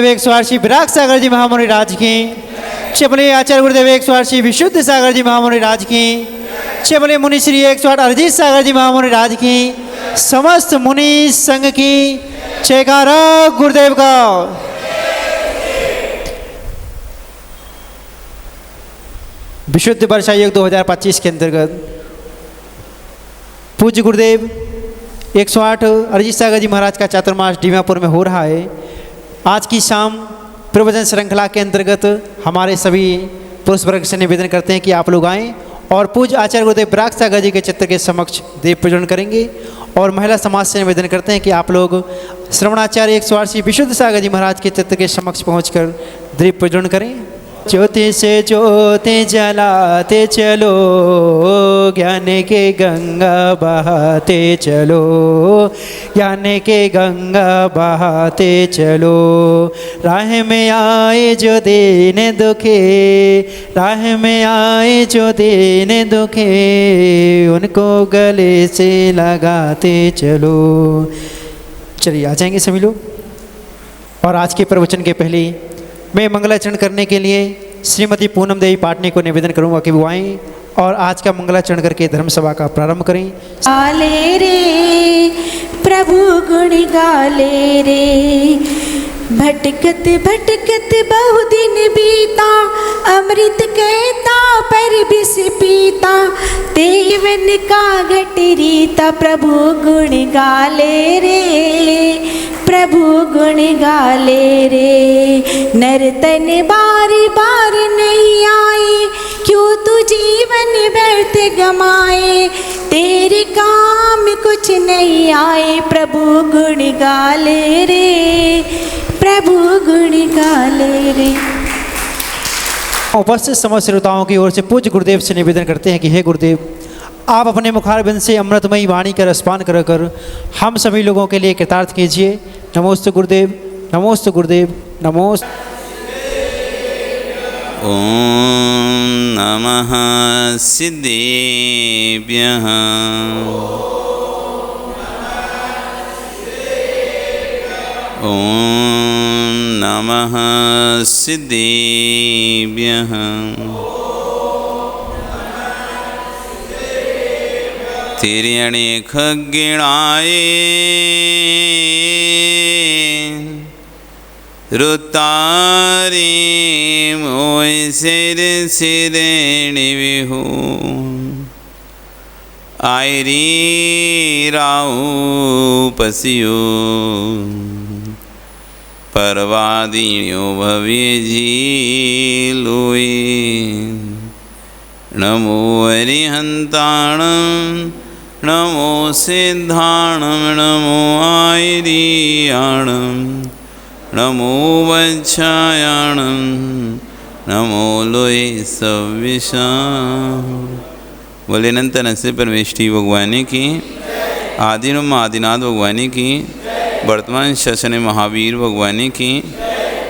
एक स्वार्थी विराग सागर जी महामुनि राज की चपले आचार्य गुरुदेव एक स्वार्थी विशुद्ध सागर जी महामुनि राज की चपले मुनि श्री एक स्वार्थ अरिजीत सागर जी महामुनि राज की समस्त मुनि संघ की जयकारा गुरुदेव का। विशुद्ध वर्षा योग 2025 के अंतर्गत पूज्य गुरुदेव 108 अरिजीत सागर जी महाराज का चातुर्मास डीमापुर में हो रहा है। आज की शाम प्रवचन श्रृंखला के अंतर्गत हमारे सभी पुरुष वर्ग से निवेदन करते हैं कि आप लोग आएँ और पूज्य आचार्य गुरुदेव विराग सागर जी के चित्र के समक्ष देव पूजन करेंगे। और महिला समाज से निवेदन करते हैं कि आप लोग श्रवणाचार्य 108 विशुद्ध सागर जी महाराज के चित्र के समक्ष पहुंचकर दीप पूजन करें। ज्योति से ज्योति जलाते चलो, ज्ञान के गंगा बहाते चलो, ज्ञान के गंगा बहाते चलो। राह में आए जो देने दुखे, राह में आए जो देने दुखे, उनको गले से लगाते चलो। चलिए आ जाएंगे सभी लोग। और आज के प्रवचन के पहले मैं मंगलाचरण करने के लिए श्रीमती पूनम देवी पाटनी को निवेदन करूंगा कि वो आएँ और आज का मंगलाचरण करके धर्म सभा का प्रारंभ करें। गाले रे प्रभु गुण गाले रे, भटकत भटकत बहु दिन बीता, अमृत कहता पर विष पीता, देवन का घट रीता। प्रभु गुण गाले रे, प्रभु गुण गाले रे। नर्तन बार बार नहीं आए, क्यों तू जीवन व्यर्थ गमाए, तेरे काम कुछ नहीं आए। प्रभु गुण गाले रे, प्रभु गुण गाले रे। उपस्थित समस्त श्रोताओं की ओर से पूज्य गुरुदेव से निवेदन करते हैं कि हे गुरुदेव, आप अपने मुखारबिंद से अमृतमयी वाणी का रसपान कर हम सभी लोगों के लिए कृतार्थ कीजिए। नमोस्तु गुरुदेव, नमोस्तु गुरुदेव, नमोस्तु। ओम नमः सिद्धेभ्यः। ओम नमः सिद्धेभ्यः। तिर्यणे खग्गिणाये रुतारे मोय सिर सिरेणि विहु, आयरी राहु पसियो, परवादिन्यो भव्य झीलोए। नमो हरिहंताणं, नमो सिद्धाणं, नमो आयरीयाणं, नमो वच्छायाणं, नमो लोये सव्यसां। बोले अनंत नसे परमेष्टि भगवान की, आदिनम आदिनाथ भगवान की, वर्तमान शासन महावीर भगवान की,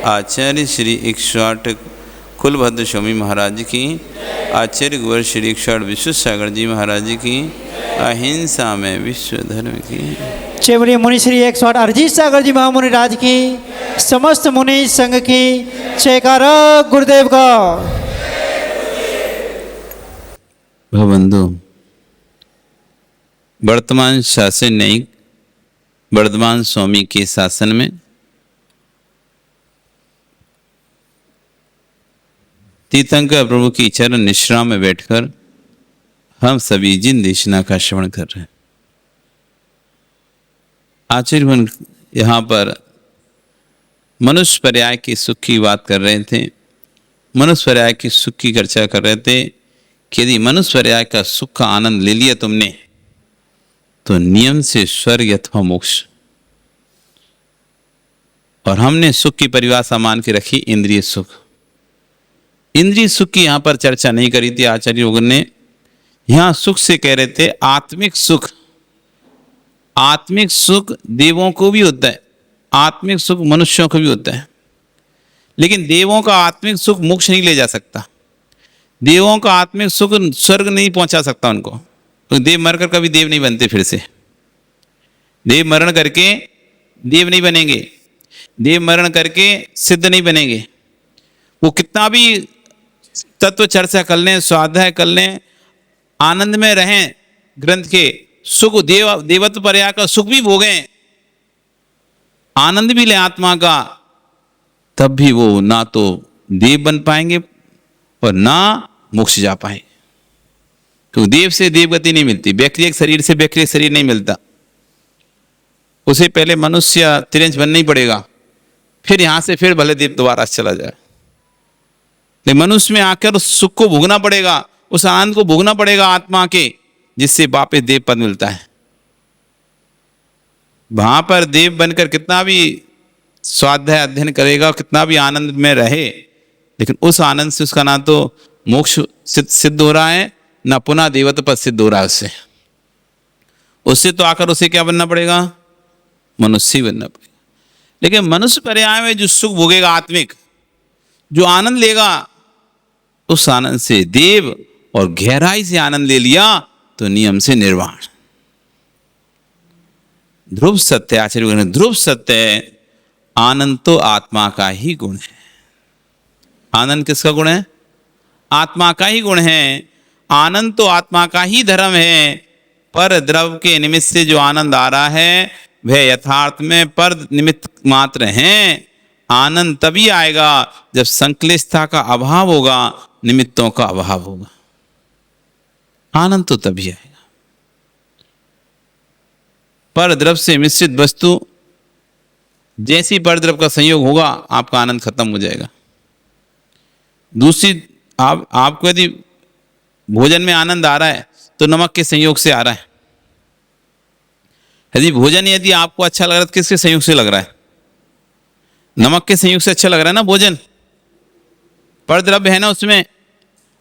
आचार्य श्री 108 कुलभद्र स्वामी महाराज की, आचार्य गुरु श्री 108 विश्व सागर जी महाराज की, अहिंसा में विश्व धर्म की। चेवरी मुनि श्री 108 अरिजीत सागर जी महामुनि राज की, समस्त मुनि संघ की जयकारा गुरुदेव का। भवंदो वर्तमान शासन न्यायिक वर्धमान स्वामी के शासन में तीर्थंकर प्रभु की चरण निश्रा में बैठकर हम सभी जिन देशना का श्रवण कर रहे हैं। आचार्य यहाँ पर मनुष्य पर्याय के सुख की बात कर रहे थे। मनुष्य पर्याय की सुख की चर्चा कर रहे थे कि यदि मनुष्य पर्याय का सुख का आनंद ले लिया तुमने तो नियम से स्वर्ग अथवा मोक्ष। और हमने सुख की परिभाषा मान के रखी इंद्रिय सुख। इंद्रिय सुख की यहां पर चर्चा नहीं करी थी आचार्य लोगों ने। यहां सुख से कह रहे थे आत्मिक सुख। आत्मिक सुख देवों को भी होता है, आत्मिक सुख मनुष्यों को भी होता है, लेकिन देवों का आत्मिक सुख मोक्ष नहीं ले जा सकता। देवों का आत्मिक सुख स्वर्ग नहीं पहुंचा सकता उनको, तो देव मरकर कभी देव नहीं बनते। फिर से देव मरण करके देव नहीं बनेंगे। देव मरण करके सिद्ध नहीं बनेंगे। वो कितना भी तत्व चर्चा कर लें, स्वाध्याय कर लें, आनंद में रहें, ग्रंथ के सुख देवत्व पर्याय का सुख भी भोगें, आनंद भी ले आत्मा का, तब भी वो ना तो देव बन पाएंगे और ना मोक्ष जा पाएंगे। क्योंकि देव से देवगति नहीं मिलती, वैक्रिक शरीर से वैक्रिक शरीर नहीं मिलता। उसे पहले मनुष्य तिरंज बनना ही पड़ेगा, फिर यहां से फिर भले देव दोबारा चला जाए। लेकिन मनुष्य में आकर उस सुख को भोगना पड़ेगा, उस आनंद को भोगना पड़ेगा आत्मा के, जिससे वापस देव पद मिलता है। वहां पर देव बनकर कितना भी स्वाध्याय अध्ययन करेगा, कितना भी आनंद में रहे, लेकिन उस आनंद से उसका ना तो मोक्ष सिद्ध हो रहा है, ना पुनः देवत्व पद सिद्ध हो रहा है। उससे तो आकर उसे क्या बनना पड़ेगा? मनुष्य ही बनना पड़ेगा। लेकिन मनुष्य पर्याय में जो सुख भोगेगा आत्मिक, जो आनंद लेगा, उस आनंद से देव और गहराई से आनंद ले लिया तो नियम से निर्वाण। ध्रुव सत्य, आचार्य ध्रुव सत्य, आनंद तो आत्मा का ही गुण है। आनंद किसका गुण है? आत्मा का ही गुण है। आनंद तो आत्मा का ही धर्म है। पर द्रव के निमित्त से जो आनंद आ रहा है वह यथार्थ में पर निमित्त मात्र है। आनंद तभी आएगा जब संक्लिष्टता का अभाव होगा, निमित्तों का अभाव होगा। आनंद तो तभी आएगा। पर द्रव से मिश्रित वस्तु, जैसी पर द्रव का संयोग होगा आपका आनंद खत्म हो जाएगा। दूसरी, आपको यदि भोजन में आनंद आ रहा है तो नमक के संयोग से आ रहा है। यदि आपको अच्छा लग रहा है तो किसके संयोग से लग रहा है? नमक के संयोग से अच्छा लग रहा है ना भोजन। पर द्रव्य है ना उसमें,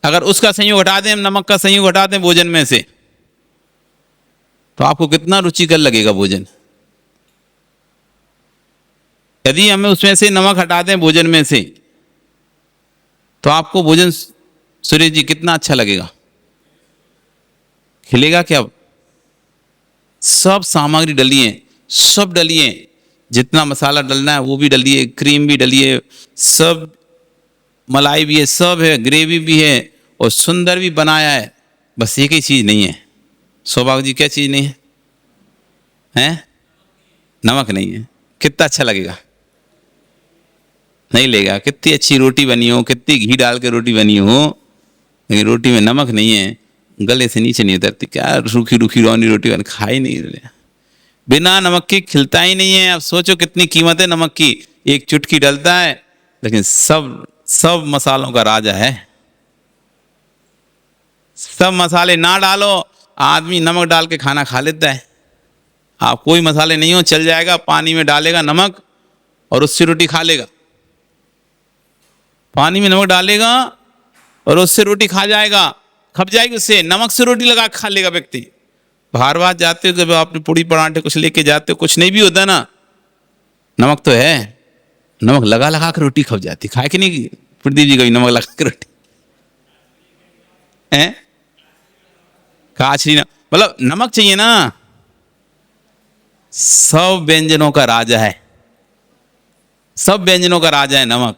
अगर उसका संयोग हटा दें, नमक का संयोग हटा दें भोजन में से, तो आपको कितना रुचिकर लगेगा भोजन। यदि हमें उसमें से नमक हटा दें भोजन में से, तो आपको भोजन सुरेश जी कितना अच्छा लगेगा, खिलेगा क्या? सब सामग्री डलिए, सब डलिए, जितना मसाला डलना है वो भी डलिए, क्रीम भी डलिए, सब मलाई भी है, सब है, ग्रेवी भी है और सुंदर भी बनाया है। बस एक ही चीज नहीं है। सौभाग्य जी, क्या चीज नहीं है? हैं? नमक नहीं है। कितना अच्छा लगेगा? नहीं लेगा। कितनी अच्छी रोटी बनी हो, कितनी घी डाल के रोटी बनी हो, लेकिन रोटी में नमक नहीं है, गले से नीचे नहीं उतरती। क्या रूखी रूखी रौनी रोटी बन, खा ही नहीं रहे। बिना नमक के खिलता ही नहीं है। अब सोचो कितनी कीमत है नमक की। एक चुटकी डलता है, लेकिन सब मसालों का राजा है। सब मसाले ना डालो, आदमी नमक डाल के खाना खा लेता है। आप कोई मसाले नहीं हो, चल जाएगा, पानी में डालेगा नमक और उससे रोटी खा लेगा। पानी में नमक डालेगा और उससे रोटी खा जाएगा, खप जाएगी उससे। नमक से रोटी लगा खा लेगा व्यक्ति। बाहर बाहर जाते हो, जब आपने पूड़ी परांठे कुछ लेके जाते हो, कुछ नहीं भी होता ना, नमक तो है, नमक लगा लगा कर रोटी खप जाती। खाए कि नहीं प्रदीप जी कभी नमक लगा कर रोटी? है काछरी ना, मतलब नमक चाहिए ना। सब व्यंजनों का राजा है, सब व्यंजनों का राजा है नमक।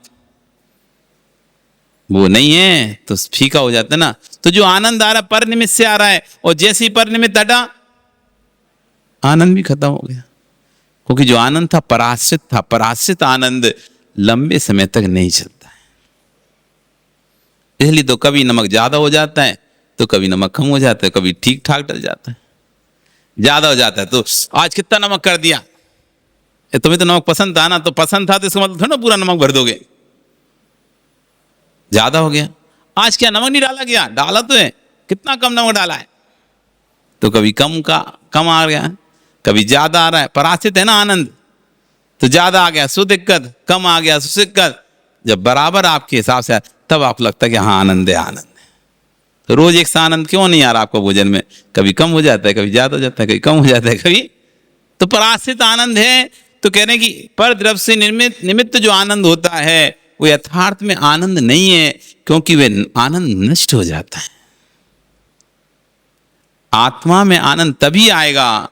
वो नहीं है तो फीका हो जाता है ना। तो जो आनंद आ रहा है पर निमित्त से आ रहा है, और जैसे ही पर निमित्त हटा आनंद भी खत्म हो गया। क्योंकि जो आनंद था पराश्रित था। पराश्रित आनंद लंबे समय तक नहीं चलता है। इसलिए तो कभी नमक ज्यादा हो जाता है, तो कभी नमक कम हो जाता है, कभी ठीक ठाक डल जाता है। ज्यादा हो जाता है तो आज कितना नमक कर दिया, तुम्हें तो नमक पसंद था ना, तो पसंद था तो इसका मतलब थोड़ा ना पूरा नमक भर दोगे। ज्यादा हो गया, आज क्या नमक नहीं डाला गया? डाला तो है, कितना कम नमक डाला है, तो कभी कम आ गया, कभी ज्यादा आ रहा है। पराश्रित है ना आनंद, तो ज्यादा आ गया सो दिक्कत, कम आ गया सो दिक्कत। जब बराबर आपके हिसाब से तब आपको लगता है कि हाँ आनंद है, आनंद है। तो रोज एक सा आनंद क्यों नहीं आ रहा आपको भोजन में? कभी कम हो जाता है, कभी ज्यादा हो जाता है, कभी कम हो जाता है, कभी। तो पराश्रित आनंद है। तो कहने की पर द्रव्य से निमित्त जो आनंद होता है वो यथार्थ में आनंद नहीं है, क्योंकि वे आनंद नष्ट हो जाता है। आत्मा में आनंद तभी आएगा,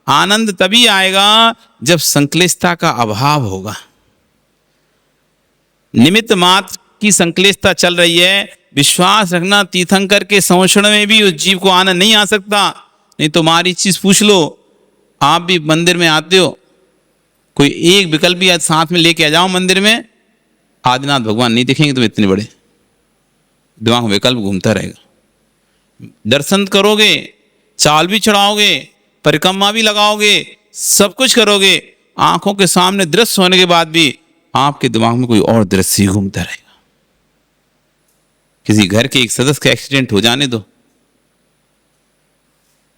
आनंद तभी आएगा जब संक्लिष्टता का अभाव होगा। निमित्त मात्र की संक्लेशता चल रही है। विश्वास रखना तीर्थंकर के संरक्षण में भी उस जीव को आनंद नहीं आ सकता। नहीं तो हमारी चीज पूछ लो, आप भी मंदिर में आते हो, कोई एक विकल्प भी आज साथ में लेके आ जाओ मंदिर में, आदिनाथ भगवान नहीं दिखेंगे तुम इतने बड़े, दिमाग में विकल्प घूमता रहेगा। दर्शन करोगे, चाल भी चढ़ाओगे, परिक्रमा भी लगाओगे, सब कुछ करोगे, आंखों के सामने दृश्य होने के बाद भी आपके दिमाग में कोई और दृश्य ही घूमता रहेगा। किसी घर के एक सदस्य का एक्सीडेंट हो जाने दो,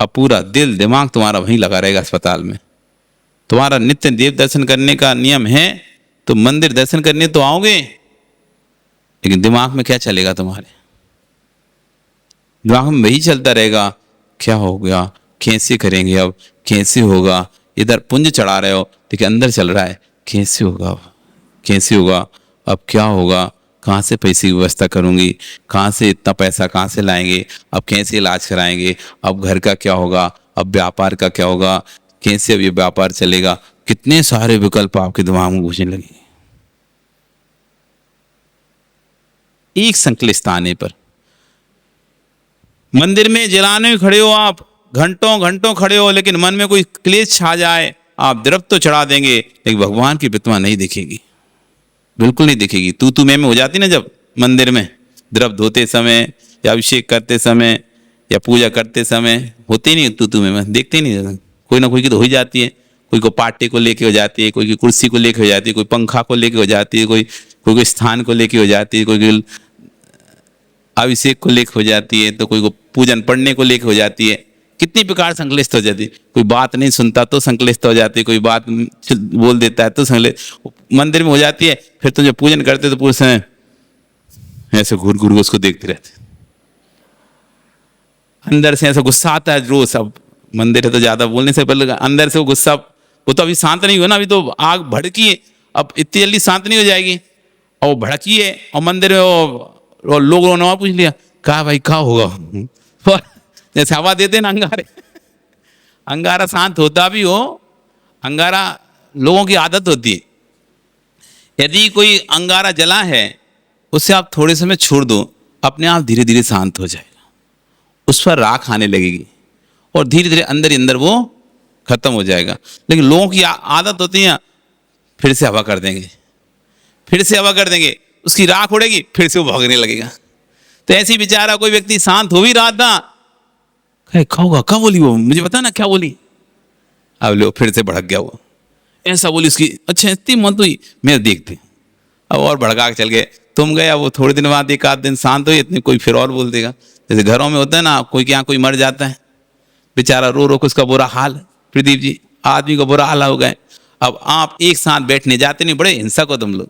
अब पूरा दिल दिमाग तुम्हारा वहीं लगा रहेगा अस्पताल में। तुम्हारा नित्य देव दर्शन करने का नियम है तो मंदिर दर्शन करने तो आओगे, लेकिन दिमाग में क्या चलेगा तुम्हारे? दिमाग में वही चलता रहेगा, क्या हो गया, कैसे करेंगे, अब कैसे होगा। इधर पुंज चढ़ा रहे हो लेकिन अंदर चल रहा है, कैसे होगा, कैसे होगा, अब क्या होगा, कहाँ से पैसे की व्यवस्था करूंगी, कहाँ से इतना पैसा कहाँ से लाएंगे, अब कैसे इलाज कराएंगे, अब घर का क्या होगा, अब व्यापार का क्या होगा, कैसे अब ये व्यापार चलेगा। कितने सारे विकल्प आपके दिमाग में घुसने लगेंगे। एक संक्लिष्टता आने पर मंदिर में जलाने में खड़े हो, आप घंटों घंटों खड़े हो, लेकिन मन में कोई क्लेश छा जाए, आप द्रव्य तो चढ़ा देंगे लेकिन भगवान की प्रतिमा नहीं दिखेगी, बिल्कुल नहीं दिखेगी। तू मैं हो जाती ना जब मंदिर में द्रव्य धोते समय या अभिषेक करते समय या पूजा करते समय, होते नहीं तू मैं देखते नहीं, कोई ना कोई की तो हो ही जाती है। कोई को पाटे को लेके हो जाती है, कोई की कुर्सी को लेके हो जाती है, कोई पंखा को लेके हो जाती है, कोई स्थान को लेके हो जाती है, कोई अभिषेक को लेके हो जाती है, तो कोई को पूजन पढ़ने को लेके हो जाती है। कितनी प्रकार संक्लिष्ट हो जाती है। कोई बात नहीं सुनता तो संक्लिष्ट हो जाती है, कोई बात बोल देता है तो संक्लिष्ट मंदिर में हो जाती है। फिर तो जब पूजन करते तो पूरे समय ऐसे घूर घूर उसको देखते रहते, अंदर से ऐसा गुस्सा आता है रोज। अब मंदिर है तो ज्यादा बोलने से पहले अंदर से वो गुस्सा, वो तो अभी शांत नहीं हुआ ना, अभी तो आग भड़की है, अब इतनी जल्दी शांत नहीं हो जाएगी। और वो भड़की है और मंदिर में वो लोगों ने पूछ लिया, कहा भाई क्या होगा, जैसे हवा देते ना अंगारे, अंगारा शांत होता भी हो, अंगारा लोगों की आदत होती है। यदि कोई अंगारा जला है उससे आप थोड़े समय छोड़ दो, अपने आप धीरे धीरे शांत हो जाएगा, उस पर राख आने लगेगी और धीरे धीरे अंदर ही अंदर वो खत्म हो जाएगा। लेकिन लोगों की आदत होती है, फिर से हवा कर देंगे, फिर से हवा कर देंगे, उसकी राख उड़ेगी, फिर से वो भागने लगेगा। तो ऐसी बेचारा कोई व्यक्ति शांत हो भी रहा था, खाऊंगा क्या बोली वो, मुझे पता ना क्या बोली, अब लो फिर से भड़क गया वो, ऐसा बोली उसकी, अच्छा इतनी मत हुई, मेरे देखते अब और भड़का के चल गए। तुम गए, अब वो थोड़े दिन बाद एक आध दिन शांत हुई, इतनी कोई फिर और बोल देगा। जैसे घरों में होता है ना, कोई के यहाँ कोई मर जाता है, बेचारा रो रो के उसका बुरा हाल, प्रदीप जी आदमी का बुरा हाल हो गए। अब आप एक साथ बैठने जाते नहीं, बड़े हिंसक हो तुम लोग,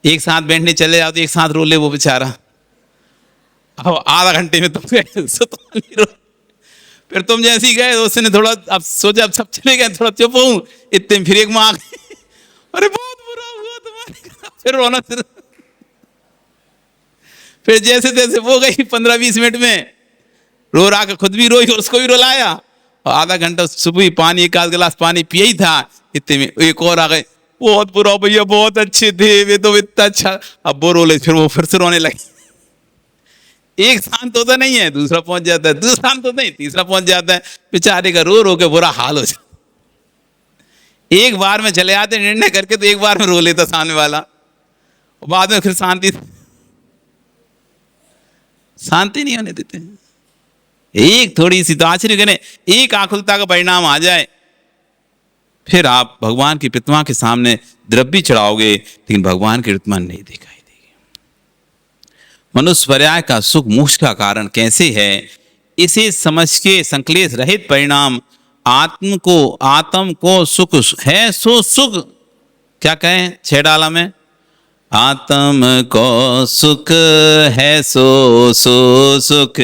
एक साथ बैठने चले जाओ तो एक साथ रो ले वो बेचारा। अब आधा घंटे में तुम गए रो, फिर तुम जैसे ही गए उसने थोड़ा, अब सोचा अब सब चले गए, थोड़ा चुप हूँ, इतने में फिर एक माँ अरे बहुत बुरा हुआ तुम्हारे, फिर रोना शुरू। फिर जैसे तैसे वो गई 15-20 मिनट में, रो रहा के खुद भी रोई और उसको भी रुलाया, और आधा घंटा सुबह पानी एक आध गिलास पानी पिया ही था, इतने में एक और आ गए, बहुत बुरा भैया बहुत अच्छे थे वे तो, इतना अच्छा। अब वो रोले, फिर वो फिर से रोने लगे। एक शांत होता नहीं है, दूसरा पहुंच जाता है, दूसरा शांत होता नहीं, तीसरा पहुंच जाता है, बेचारे का रो रो के बुरा हाल हो जाता। एक बार में चले आते निर्णय करके तो एक बार में रो लेता सामने वाला, बाद में फिर शांति नहीं होने देते। एक थोड़ी सी तो आश्चर्य करें, एक आकुलता का परिणाम आ जाए, फिर आप भगवान की प्रतिमा के सामने द्रव्य चढ़ाओगे लेकिन भगवान की प्रतिमा नहीं दिखाई देगी। मनुष्य पर्याय का सुख मोक्ष का कारण कैसे है, इसे समझ के संक्लेश रहित परिणाम आत्म को सुख है सो सुख, क्या कहें छह डाला में, आत्म को सुख है सो सुख,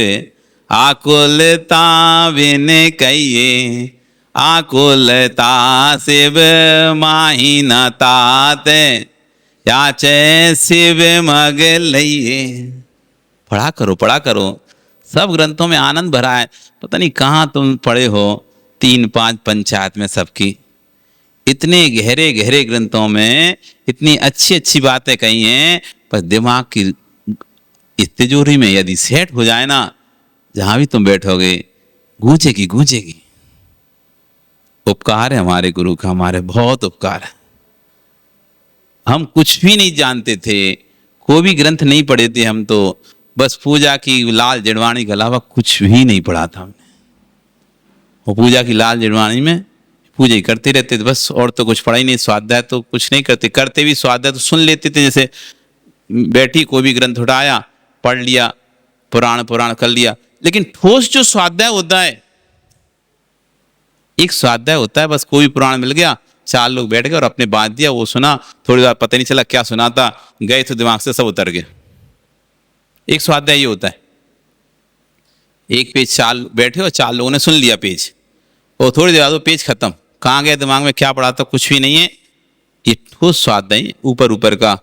आकुलता बिन कहिए, आकुलता शिव माही न तात, याचे शिव मग लइए। पढ़ा करो, सब ग्रंथों में आनंद भरा है। पता नहीं कहाँ तुम पढ़े हो, 3-5 पंचायत में सबकी, इतने गहरे गहरे ग्रंथों में इतनी अच्छी अच्छी बातें कही हैं, पर दिमाग की इस तिजोरी में यदि सेट हो जाए ना, जहां भी तुम बैठोगे गूंजेगी गूंजेगी। उपकार है हमारे गुरु का, हमारे बहुत उपकार है। हम कुछ भी नहीं जानते थे, कोई भी ग्रंथ नहीं पढ़े थे हम तो, बस पूजा की लाल जिड़वाणी के अलावा कुछ भी नहीं पढ़ा था हमने। वो पूजा की लाल जिड़वाणी में पूजा ही करते रहते थे बस, और तो कुछ पढ़ा ही नहीं। स्वाध्याय तो कुछ नहीं करते, करते भी स्वाध्याय तो सुन लेते थे, जैसे बैठी कोई भी ग्रंथ उठाया पढ़ लिया, पुराण कर लिया। लेकिन ठोस जो स्वाध्याय होता है, एक स्वाध्याय होता है, बस कोई पुराण मिल गया, 4 लोग बैठ गए और अपने बांध दिया, वो सुना, थोड़ी देर पता नहीं चला क्या सुना था, गए तो दिमाग से सब उतर गए। एक स्वाध्याय ये होता है, एक पेज 4 बैठे और 4 लोगों ने सुन लिया पेज, और थोड़ी देर बाद वो पेज खत्म, कहाँ गया दिमाग में क्या पढ़ा था कुछ भी नहीं है। ये ठोस स्वाध्याय, ऊपर ऊपर का,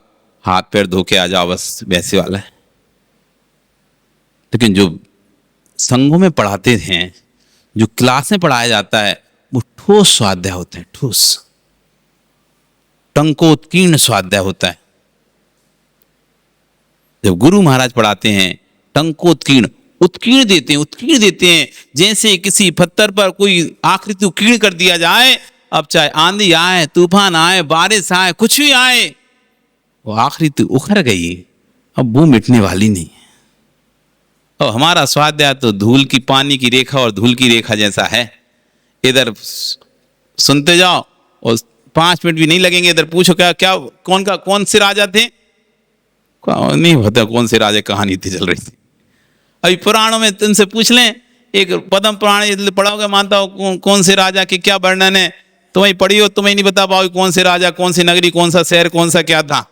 हाथ पैर धो के आ जाओ बस, वैसे वाला है। लेकिन जो संघों में पढ़ाते हैं, जो क्लास में पढ़ाया जाता है, वो ठोस स्वाध्याय होता है, ठोस टंकोत्कीर्ण स्वाध्याय होता है। जब गुरु महाराज पढ़ाते हैं टंकोत्कीर्ण, उत्कीर्ण देते हैं, जैसे किसी पत्थर पर कोई आकृति उत्कीर्ण कर दिया जाए। अब चाहे आंधी आए, तूफान आए, बारिश आए, कुछ भी आए, वो आकृति उखड़ गई, अब वो मिटने वाली नहीं है। और हमारा स्वाध्याय तो धूल की, पानी की रेखा और धूल की रेखा जैसा है। इधर सुनते जाओ और 5 मिनट भी नहीं लगेंगे, इधर पूछो क्या कौन से राजा थे, नहीं पता कौन से राजा कहानी थी चल रही थी। अभी पुराणों में तुमसे पूछ लें, एक पद्म पुराण पढ़ोगे, मानता हो कौन से राजा के क्या वर्णन है, तुम्हें पढ़ी हो, तुम्हें नहीं बता पाओगे कौन से राजा, कौन सी नगरी, कौन सा शहर, कौन सा क्या था।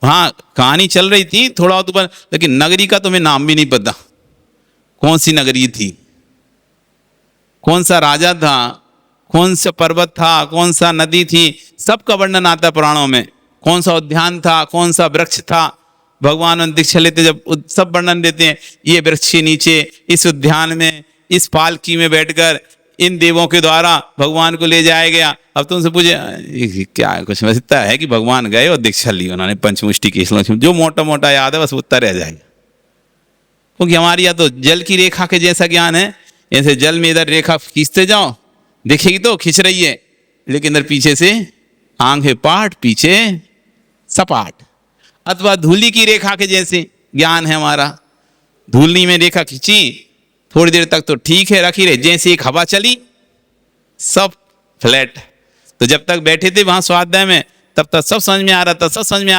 हाँ कहानी चल रही थी थोड़ा तो, लेकिन नगरी का तुम्हें नाम भी नहीं पता, कौन सी नगरी थी, कौन सा राजा था, कौन सा पर्वत था, कौन सा नदी थी, सबका वर्णन आता है पुराणों में। कौन सा उद्यान था, कौन सा वृक्ष था, भगवान दीक्षा लेते जब सब वर्णन देते हैं। ये वृक्ष के नीचे, इस उद्यान में, इस पालकी में बैठकर इन देवों के द्वारा भगवान को ले जाया गया। अब तुमसे पूछे क्या है, कुछ इतना है कि भगवान गए और दीक्षा ली उन्होंने, पंचमुष्टि की, जो मोटा मोटा याद है बस उतना रह जाएगा। क्योंकि हमारे यहाँ तो जल की रेखा के जैसा ज्ञान है, ऐसे जल में इधर रेखा खींचते जाओ, दिखेगी तो खींच रही है, लेकिन इधर पीछे से आंखें पाट, पीछे सपाट। अथवा धूली की रेखा के जैसे ज्ञान है हमारा, धूली में रेखा खींची, थोड़ी देर तक तो ठीक है रखी रहे, जैसे एक हवा चली सब फ्लैट। तो जब तक बैठे थे वहां स्वाध्याय में, तब तक सब समझ में आ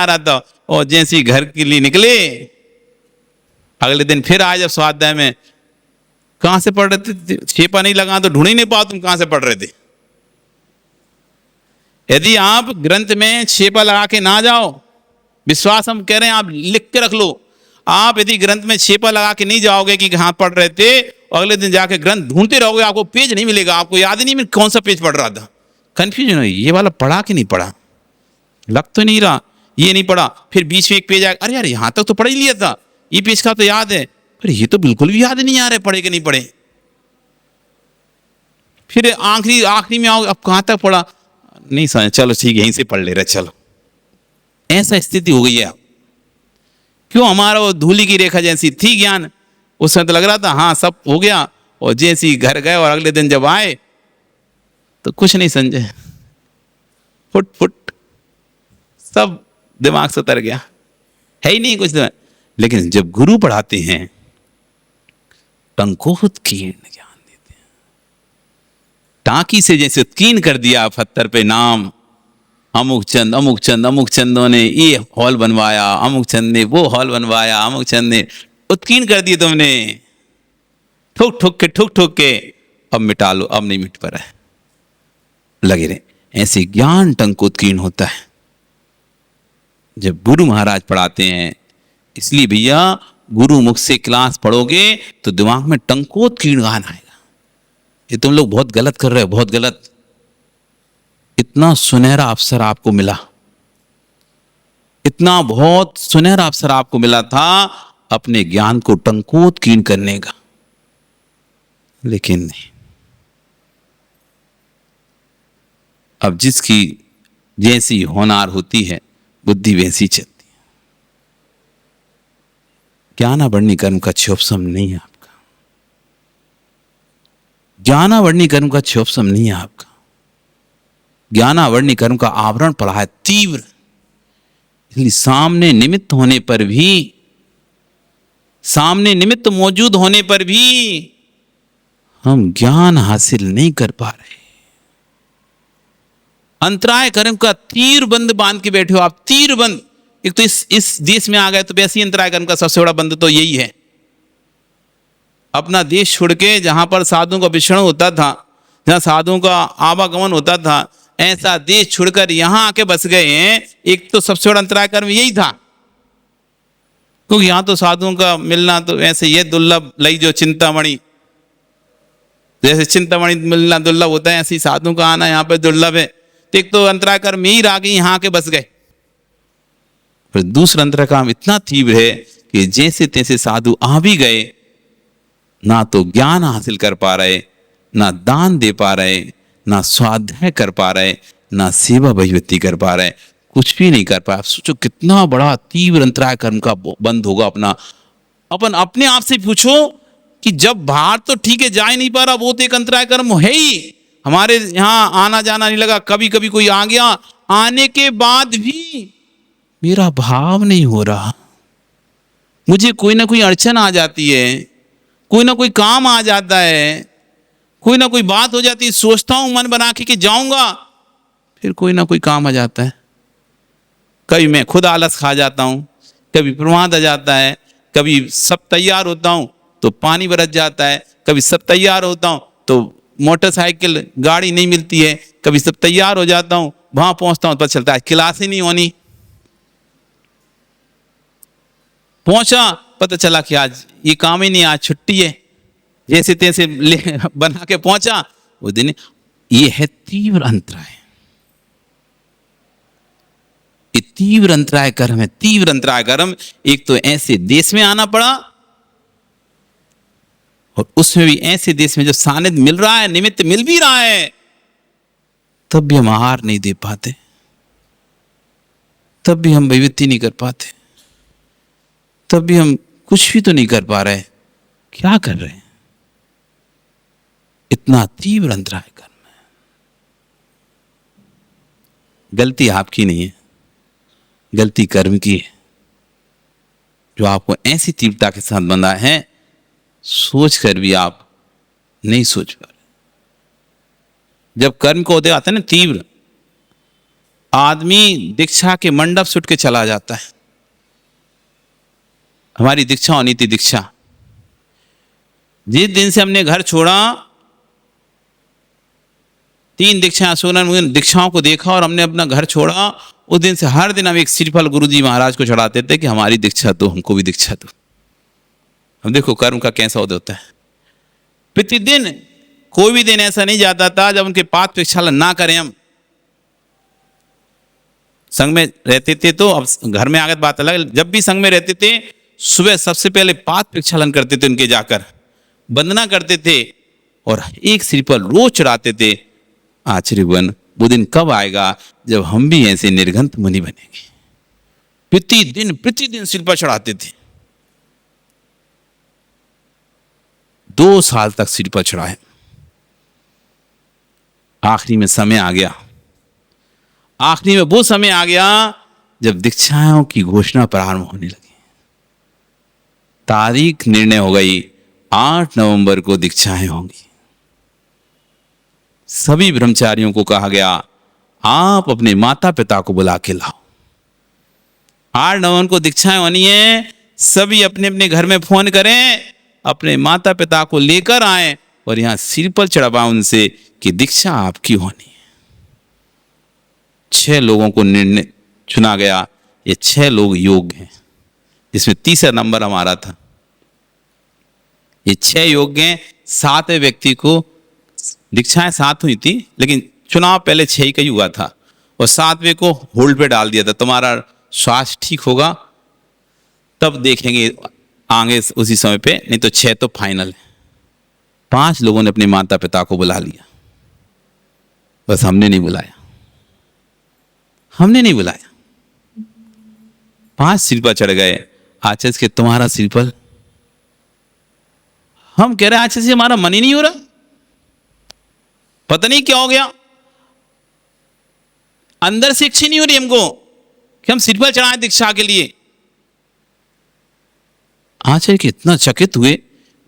रहा था, और जैसे ही घर के लिए निकले, अगले दिन फिर आए जब स्वाध्याय में, कहां से पढ़ रहे थे, छेपा नहीं लगा तो ढूंढ ही नहीं पाओ तुम कहां से पढ़ रहे थे। यदि आप ग्रंथ में छेपा लगा के ना जाओ, विश्वास हम कह रहे हैं, आप लिख के रख लो, आप यदि ग्रंथ में छेपा लगा के नहीं जाओगे कि कहां पढ़ रहे थे, अगले दिन जाके ग्रंथ ढूंढते रहोगे, आपको पेज नहीं मिलेगा, आपको याद ही नहीं मिल कौन सा पेज पढ़ रहा था, कंफ्यूजन हो, ये वाला पढ़ा कि नहीं पढ़ा, लग तो नहीं रहा, ये नहीं पढ़ा, फिर बीच में एक पेज आया, अरे यार यहां तक तो पढ़ ही लिया था, ये पेज का तो याद है, पर ये तो बिल्कुल भी याद नहीं आ रहा है, पढ़े कि नहीं पढ़े। फिर आखिरी में आओ, अब कहां तक पढ़ा, नहीं समझ, चलो ठीक है यहीं से पढ़ ले रहे, चलो। ऐसा स्थिति हो गई है। क्यों, हमारा वो धूली की रेखा जैसी थी ज्ञान, उस समय तो लग रहा था हाँ सब हो गया, और जैसे ही घर गए और अगले दिन जब आए तो कुछ नहीं समझे, फुट सब दिमाग से उतर गया, है ही नहीं कुछ। लेकिन जब गुरु पढ़ाते हैं टंकोत्कीर्ण ज्ञान देते हैं, टांकी से जैसे उत्कीर्ण कर दिया पत्थर पे नाम, अमुक चंदों ने ये हॉल बनवाया, अमुक चंद ने वो हॉल बनवाया, अमुक चंद ने उत्कीर्ण कर दिए तुमने, ठुक ठुक के अब मिटा लो, अब नहीं मिट पा रहा है, लगे रहे। ऐसे ज्ञान टंकोत्कीर्ण होता है जब गुरु महाराज पढ़ाते हैं। इसलिए भैया गुरु मुख से क्लास पढ़ोगे तो दिमाग में टंकोत्कीर्ण ज्ञान आएगा। ये तुम लोग बहुत गलत कर रहे हो, बहुत गलत। इतना सुनहरा अवसर आपको मिला, इतना बहुत सुनहरा अवसर आपको मिला था अपने ज्ञान को टंकोत्कीर्ण करने का, लेकिन नहीं। अब जिसकी जैसी होनार होती है बुद्धि वैसी चलती है। ज्ञानावरणी कर्म का क्षोभसम नहीं है आपका, ज्ञानावरणी कर्म का क्षोभसम नहीं है आपका। ज्ञानावरणी कर्म का आवरण पड़ा है तीव्र, इसलिए सामने निमित्त होने पर भी, सामने निमित्त मौजूद होने पर भी हम ज्ञान हासिल नहीं कर पा रहे। अंतराय कर्म का तीर बंद बांध के बैठे हो आप, तीर बंद। एक तो इस देश में आ गए तो वैसे ही अंतराय कर्म का सबसे बड़ा बंद तो यही है। अपना देश छोड़ के जहां पर साधुओं का विचरण होता था, जहां साधुओं का आवागमन होता था, ऐसा देश छोड़कर यहां आके बस गए हैं। एक तो सबसे बड़ा अंतराय कर्म यही था, क्योंकि यहां तो साधुओं का मिलना तो ऐसे ये दुर्लभ लई जो चिंतामणि, जैसे चिंतामणि मिलना दुर्लभ होता है, ऐसे ही साधुओं का आना यहाँ पे दुर्लभ है। तो एक तो अंतराय कर्म यही रहा कि यहाँ आके बस गए। फिर दूसरा अंतराय कर्म इतना तीव्र है कि जैसे तैसे साधु आ भी गए, ना तो ज्ञान हासिल कर पा रहे, ना दान दे पा रहे, ना स्वाध्याय कर पा रहे, ना सेवा बहिवृत्ति कर पा रहे, कुछ भी नहीं कर पाए। सोचो कितना बड़ा तीव्र अंतराय कर्म का बंद होगा अपना। अपन अपने आप से पूछो कि जब बाहर तो ठीक है जा ही नहीं पा रहा, वो तो एक अंतराय कर्म है ही। हमारे यहाँ आना जाना नहीं लगा, कभी कभी कोई आ गया, आने के बाद भी मेरा भाव नहीं हो रहा, मुझे कोई ना कोई अड़चन आ जाती है, कोई ना कोई काम आ जाता है, कोई ना कोई बात हो जाती है, सोचता हूं मन बना के कि जाऊंगा, फिर कोई ना कोई काम आ जाता है। कभी मैं खुद आलस खा जाता हूं, कभी प्रमाद आ जाता है, कभी सब तैयार होता हूं तो पानी बरस जाता है, कभी सब तैयार होता हूं तो मोटरसाइकिल गाड़ी नहीं मिलती है, कभी सब तैयार हो जाता हूं, वहां पहुंचता हूं पता चलता है क्लास ही नहीं होनी। पहुंचा पता चला कि आज ये काम ही नहीं, आज छुट्टी है। जैसे तैसे बना के पहुंचा वो दिन। ये है तीव्र अंतराय, ये तीव्र अंतराय कर्म है, तीव्र अंतराय कर्म। एक तो ऐसे देश में आना पड़ा, और उसमें भी ऐसे देश में जब सानिध्य मिल रहा है, निमित्त मिल भी रहा है, तब भी हम आहार नहीं दे पाते, तब भी हम वैविध्य नहीं कर पाते, तब भी हम कुछ भी तो नहीं कर पा रहे। क्या कर रहे हैं? इतना तीव्र अंतराय कर्म है। गलती आपकी नहीं है, गलती कर्म की है, जो आपको ऐसी तीव्रता के साथ बंधा है, सोच कर भी आप नहीं सोच पा रहे। जब कर्म को उदय आता है ना तीव्र, आदमी दीक्षा के मंडप से उठ के चला जाता है। हमारी दीक्षा होनी थी, दीक्षा जिस दिन से हमने घर छोड़ा, 3 दीक्षाएं सुनन दीक्षाओं को देखा और हमने अपना घर छोड़ा, उस दिन से हर दिन हम एक श्रीफल गुरुजी महाराज को चढ़ाते थे कि हमारी दीक्षा दो, हमको भी दीक्षा दो। हम देखो कर्म का कैसा उदय होता है। प्रतिदिन कोई भी दिन ऐसा नहीं जाता था जब उनके पाद प्रक्षालन ना करें। हम संघ में रहते थे तो, अब घर में आगत बात अलग, जब भी संघ में रहते थे सुबह सबसे पहले पाद प्रक्षालन करते थे, उनके जाकर वंदना करते थे और एक श्रीफल रोज चढ़ाते थे। आचार्यवन वो दिन कब आएगा जब हम भी ऐसे निर्घंत मुनि बनेंगे। प्रतिदिन श्रीफल चढ़ाते थे। 2 साल तक श्रीफल चढ़ाए। आखिरी में समय आ गया, आखिरी में वो समय आ गया जब दीक्षाओं की घोषणा प्रारंभ होने लगी। तारीख निर्णय हो गई, 8 नवंबर को दीक्षाएं होंगी। सभी ब्रह्मचारियों को कहा गया आप अपने माता पिता को बुला के लाओ, 8 नवंबर को दीक्षाएं होनी है। सभी अपने अपने घर में फोन करें, अपने माता पिता को लेकर आए और यहां श्रीफल चढ़ावा उनसे कि दीक्षा आपकी होनी है। 6 लोगों को निर्णय चुना गया। ये 6 लोग योग्य हैं, जिसमें तीसरा नंबर हमारा था। ये 6 योग्य हैं। 7वें व्यक्ति को दीक्षाएं 7 हुई थी, लेकिन चुनाव पहले 6 का ही हुआ था और 7वें को होल्ड पे डाल दिया था। तुम्हारा स्वास्थ्य ठीक होगा तब देखेंगे आगे उसी समय पे, नहीं तो 6 तो फाइनल है। 5 लोगों ने अपने माता पिता को बुला लिया, बस हमने नहीं बुलाया, हमने नहीं बुलाया। 5 श्रीफल चढ़ गए। आचार्य के तुम्हारा श्रीफल। हम कह रहे हैं आचार्य जी हमारा मन ही नहीं हो रहा, पता नहीं क्या हो गया, अंदर से इच्छा नहीं हो रही हमको कि हम श्रीफल चढ़ाएं दीक्षा के लिए। आचार्य के इतना चकित हुए,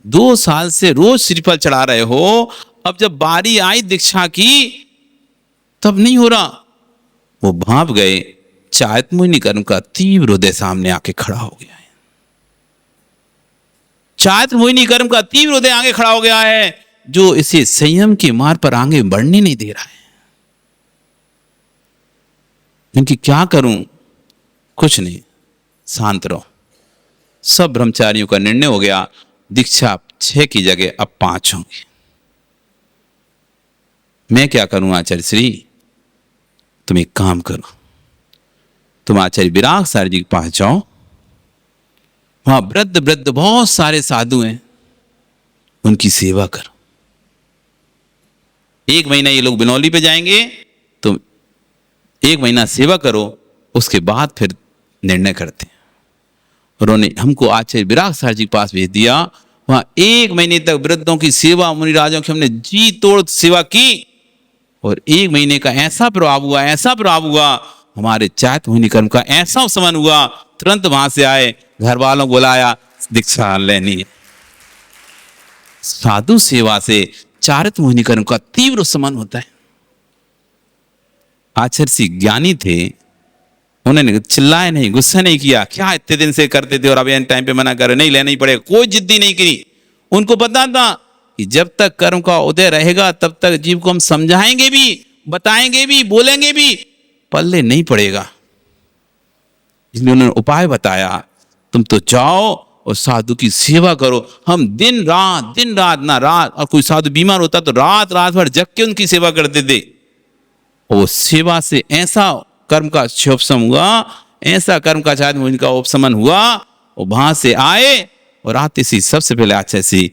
2 साल से रोज श्रीफल चढ़ा रहे हो, अब जब बारी आई दीक्षा की तब नहीं हो रहा। वो भाप गए, चायत मोहिनी कर्म का तीव्र हृदय सामने आके खड़ा हो गया है। चायत मोहिनी कर्म का तीव्र हृदय आगे खड़ा हो गया है, जो इसे संयम के मार्ग पर आगे बढ़ने नहीं दे रहा है। इनकी क्या करूं? कुछ नहीं, शांत रहो। सब ब्रह्मचारियों का निर्णय हो गया, दीक्षा 6 की जगह अब 5 होंगी। मैं क्या करूं आचार्य श्री? तुम एक काम करो, तुम आचार्य विराग सार जी के पास जाओ, वहां वृद्ध वृद्ध बहुत सारे साधु हैं, उनकी सेवा करो। 1 महीना ये लोग बिनौली पे जाएंगे, तुम 1 महीना सेवा करो, उसके बाद फिर निर्णय करते हैं। उन्होंने हमको आचार्य विराग सार जी के पास भेज दिया। वहां 1 महीने तक वृद्धों की सेवा, मुनिराजों की हमने जी तोड़ सेवा की, और 1 महीने का ऐसा प्रभाव हुआ, ऐसा प्रभाव हुआ, हमारे चायत मोहिनी कर्म का ऐसा उपशमन हुआ, तुरंत वहां से आए, घर वालों को बुलाया, दीक्षा लेनी है। साधु सेवा से चारित मोहिनी कर्म का तीव्र उपशमन होता है। आचार्य जी ज्ञानी थे, उन्होंने चिल्लाया नहीं, गुस्सा नहीं किया, क्या इतने दिन से करते थे और अब टाइम पे मना कर, नहीं लेना ही पड़ेगा, कोई जिद्दी नहीं करी। उनको पता था कि जब तक कर्म का उदय रहेगा तब तक जीव को हम समझाएंगे भी, बताएंगे भी, बोलेंगे भी, पल्ले नहीं पड़ेगा। इसलिए उन्होंने उपाय बताया, तुम तो जाओ और साधु की सेवा करो। हम दिन रात ना रात, और कोई साधु बीमार होता तो रात भर जग के उनकी सेवा करते थे। और सेवा से ऐसा कर्म का उपशमन हुआ, ऐसा कर्म का चायत मोहिनी का उपशमन हुआ। और वहां से आए और आते सी सबसे पहले आचार्य जी,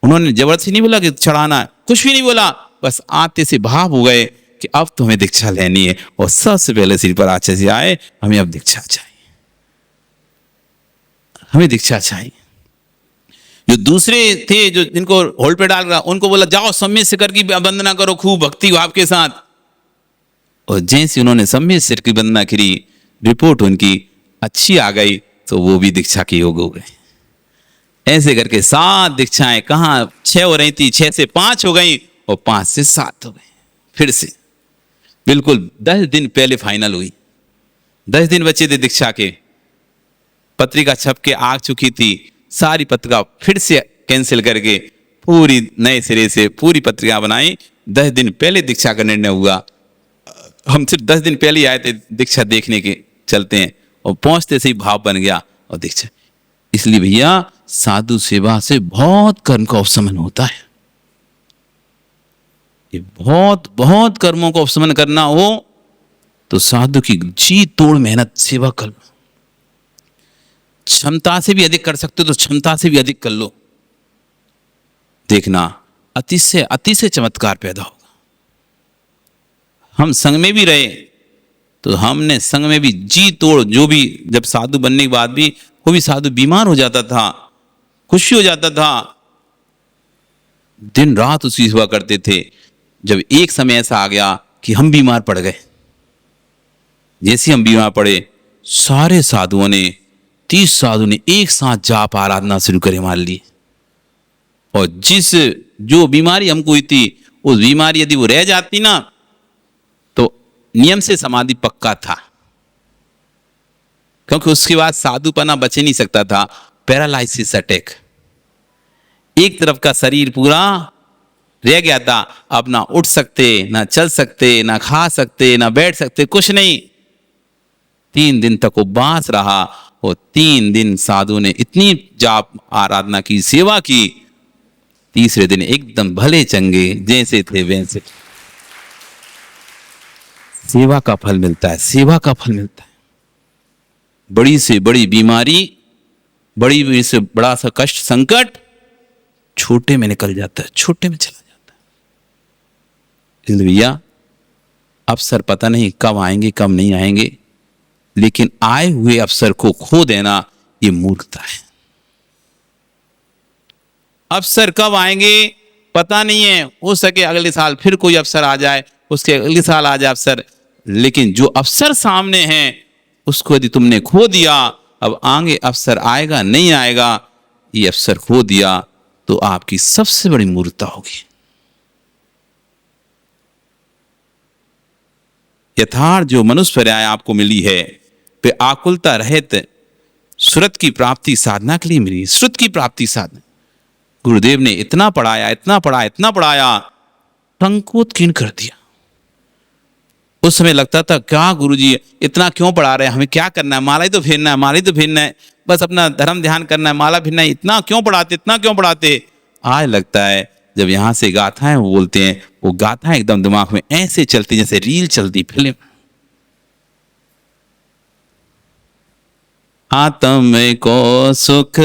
उन्होंने जबरदस्ती नहीं बोला कि चढ़ाना, कुछ भी नहीं बोला, बस आते से भाव हो गए कि अब तुम्हें दीक्षा लेनी है। और सबसे पहले सिर पर आचार्य जी आए, हमें अब दीक्षा चाहिए, हमें दीक्षा चाहिए। जो दूसरे थे जो जिनको होल्ड पे डाल रहा, उनको बोला जाओ सम्यक शिखर की वंदना करो खूब भक्ति भाव के साथ। और जैसे उन्होंने सम्यक शिखर की वंदना करी, रिपोर्ट उनकी अच्छी आ गई, तो वो भी दीक्षा के योग हो गए। ऐसे करके 7 दीक्षाएं, कहाँ 6 हो रही थी, 6 से 5 हो गई और 5 से 7 हो गई। फिर से बिल्कुल 10 दिन पहले फाइनल हुई। 10 दिन बचे थे दीक्षा के, पत्रिका छप के आ चुकी थी, सारी पत्रिका फिर से कैंसिल करके पूरी नए सिरे से पूरी पत्रिका बनाई। 10 दिन पहले दीक्षा का निर्णय हुआ। हम सिर्फ 10 दिन पहले आए थे दीक्षा देखने के चलते हैं, और पहुंचते से ही भाव बन गया और दीक्षा। इसलिए भैया साधु सेवा से बहुत कर्म का उपशमन होता है। ये बहुत कर्मों का उपशमन करना हो तो साधु की जी तोड़ मेहनत सेवा कर लो। क्षमता से भी अधिक कर सकते हो तो क्षमता से भी अधिक कर लो, देखना अति से चमत्कार पैदा होगा। हम संग में भी रहे तो हमने संग में भी जी तोड़, जो भी जब साधु बनने के बाद भी वो भी साधु बीमार हो जाता था, खुशी हो जाता था, दिन रात उसकी सेवा करते थे। जब एक समय ऐसा आ गया कि हम बीमार पड़ गए, जैसे हम बीमार पड़े, सारे साधुओं ने 30 साधु ने एक साथ जाप आराधना शुरू करे मान ली। और जो बीमारी हमको हुई थी, उस बीमारी यदि वो रह जाती ना तो नियम से समाधि पक्का था, क्योंकि उसके बाद साधुपना बचे नहीं सकता था। पैरालाइसिस अटैक, एक तरफ का शरीर पूरा रह गया था, अब ना उठ सकते, ना चल सकते, ना खा सकते, ना बैठ सकते, कुछ नहीं। 3 दिन तक उपवास रहा और 3 दिन साधु ने इतनी जाप आराधना की, सेवा की, तीसरे दिन एकदम भले चंगे जैसे थे वैसे। सेवा का फल मिलता है, सेवा का फल मिलता है। बड़ी से बड़ी बीमारी, बड़ी से बड़ा सा कष्ट संकट छोटे में निकल जाता है, छोटे में चला जाता है। इसलिए भैया अवसर पता नहीं कब आएंगे कब नहीं आएंगे, लेकिन आए हुए अवसर को खो देना ये मूर्खता है। अवसर कब आएंगे पता नहीं है, हो सके अगले साल फिर कोई अवसर आ जाए, उसके अगले साल आ जाए अवसर, लेकिन जो अवसर सामने है उसको यदि तुमने खो दिया, अब आगे अवसर आएगा नहीं आएगा, ये अवसर खो दिया तो आपकी सबसे बड़ी मूर्खता होगी। यथार्थ जो मनुष्य पर्याय आपको मिली है वे आकुलता रहित श्रुत की प्राप्ति साधना के लिए मिली। श्रुत की प्राप्ति साधना, गुरुदेव ने इतना पढ़ाया, इतना पढ़ाया, इतना पढ़ाया, टंकोत्कीर्ण कर दिया। उस समय लगता था क्या गुरुजी इतना क्यों पढ़ा रहे हैं, हमें क्या करना है, माला ही तो फेरना है, माला ही तो फेरना है, बस अपना धर्म ध्यान करना है, माला फेरना है, इतना क्यों पढ़ाते, इतना क्यों पढ़ाते। आज लगता है जब यहाँ से गाथाएं बोलते हैं, वो गाथाएं एकदम दिमाग में ऐसे चलती जैसे रील चलती फिल्म। आत्म को सुख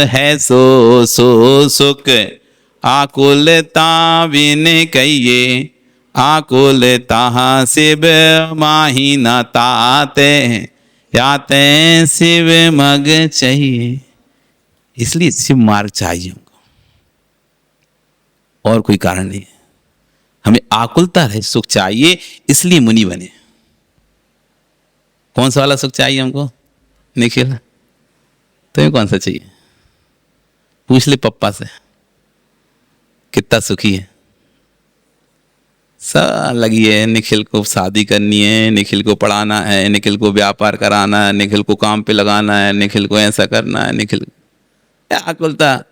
है सो सो सुख, आकुलता बिन कहिए, आकुलता शिव माही न ताते, याते शिव मग चाहिए। इसलिए शिव मार्ग चाहिए हमको, और कोई कारण नहीं है। हमें आकुलता रहे सुख चाहिए, इसलिए मुनि बने। कौन सा वाला सुख चाहिए हमको निखिल, तुम्हें कौन सा चाहिए? पूछ ले पप्पा से कितना सुखी है। सब लगी है, निखिल को शादी करनी है, निखिल को पढ़ाना है, निखिल को व्यापार कराना है, निखिल को काम पे लगाना है, निखिल को ऐसा करना है, निखिल क्या आकुलता।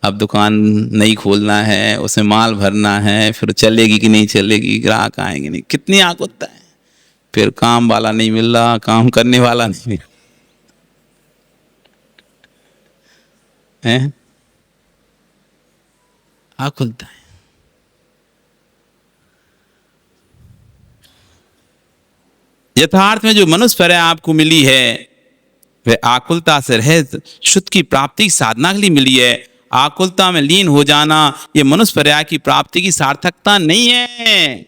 अब दुकान नहीं खोलना है, उसमें माल भरना है, फिर चलेगी कि नहीं चलेगी, ग्राहक आएंगे नहीं, कितनी आकुलता है। फिर काम वाला नहीं मिल रहा, काम करने वाला नहीं मिल रहा है, आकुलता है। यथार्थ में जो मनुष्य पर्याय आपको मिली है वह आकुलता से रहित शुद्ध की प्राप्ति की साधना के लिए मिली है। आकुलता में लीन हो जाना ये मनुष्य पर्याय की प्राप्ति की सार्थकता नहीं है।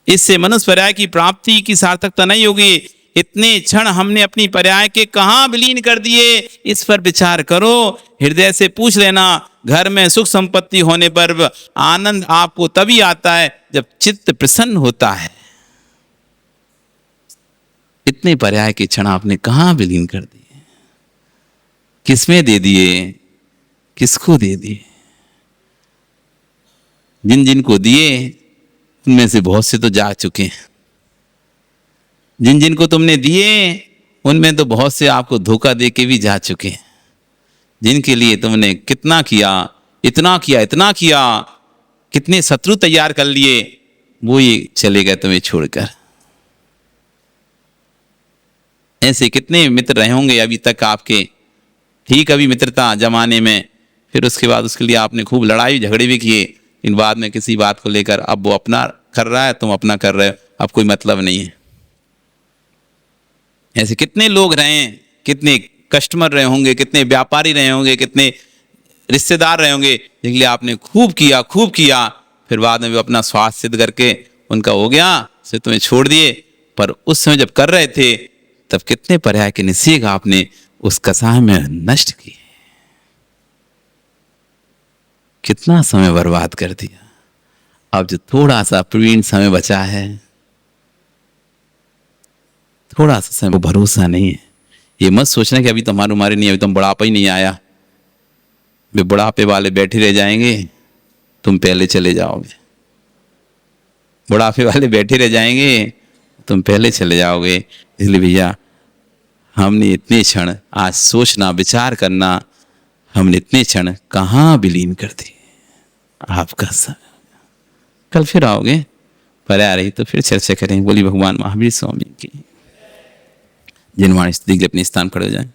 इससे मनुष्य पर्याय की प्राप्ति की सार्थकता नहीं होगी। इतने क्षण हमने अपनी पर्याय के कहां विलीन कर दिए, इस पर विचार करो। हृदय से पूछ लेना, घर में सुख संपत्ति होने पर आनंद आपको तभी आता है जब चित्त प्रसन्न होता है। इतने पर्याय के क्षण आपने कहां विलीन कर दिए, किसमें दे दिए, किसको दे दिए? जिन जिन को दिए उनमें से बहुत से तो जा चुके हैं। जिन जिन को तुमने दिए उनमें तो बहुत से आपको धोखा दे के भी जा चुके हैं। जिनके लिए तुमने कितना किया, इतना किया, इतना किया, कितने शत्रु तैयार कर लिए, वो ये चले गए तुम्हें छोड़कर। ऐसे कितने मित्र रहे होंगे अभी तक आपके, ठीक अभी मित्रता जमाने में, फिर उसके बाद उसके लिए आपने खूब लड़ाई झगड़े भी किए, इन बाद में किसी बात को लेकर अब वो अपना कर रहा है, तुम अपना कर रहे हो, अब कोई मतलब नहीं है। ऐसे कितने लोग रहे हैं, कितने कस्टमर रहे होंगे, कितने व्यापारी रहे होंगे, कितने रिश्तेदार रहे होंगे, जिनके लिए आपने खूब किया, फिर बाद में भी अपना स्वार्थ सिद्ध करके उनका हो गया, फिर तुम्हें छोड़ दिए। पर उस समय जब कर रहे थे तब कितने पर्याय के निषेध आपने उस कसाय में नष्ट किए, कितना समय बर्बाद कर दिया। अब जो थोड़ा सा प्रवीण समय बचा है, थोड़ा सा समय, वो भरोसा नहीं है। ये मत सोचना कि अभी तो हमारे नहीं, अभी तो बुढ़ापा ही नहीं आया। वे बुढ़ापे वाले बैठे रह जाएंगे, तुम पहले चले जाओगे। बुढ़ापे वाले बैठे रह जाएंगे, तुम पहले चले जाओगे। इसलिए भैया हमने इतने क्षण आज सोचना, विचार करना, हमने इतने क्षण कहाँ विलीन कर दिए। आपका समय, कल फिर आओगे, पर आ रही तो फिर चर्चा करेंगे। बोली भगवान महावीर स्वामी की। जिनवाणी स्थिति के अपने स्थान खड़े हो जाए।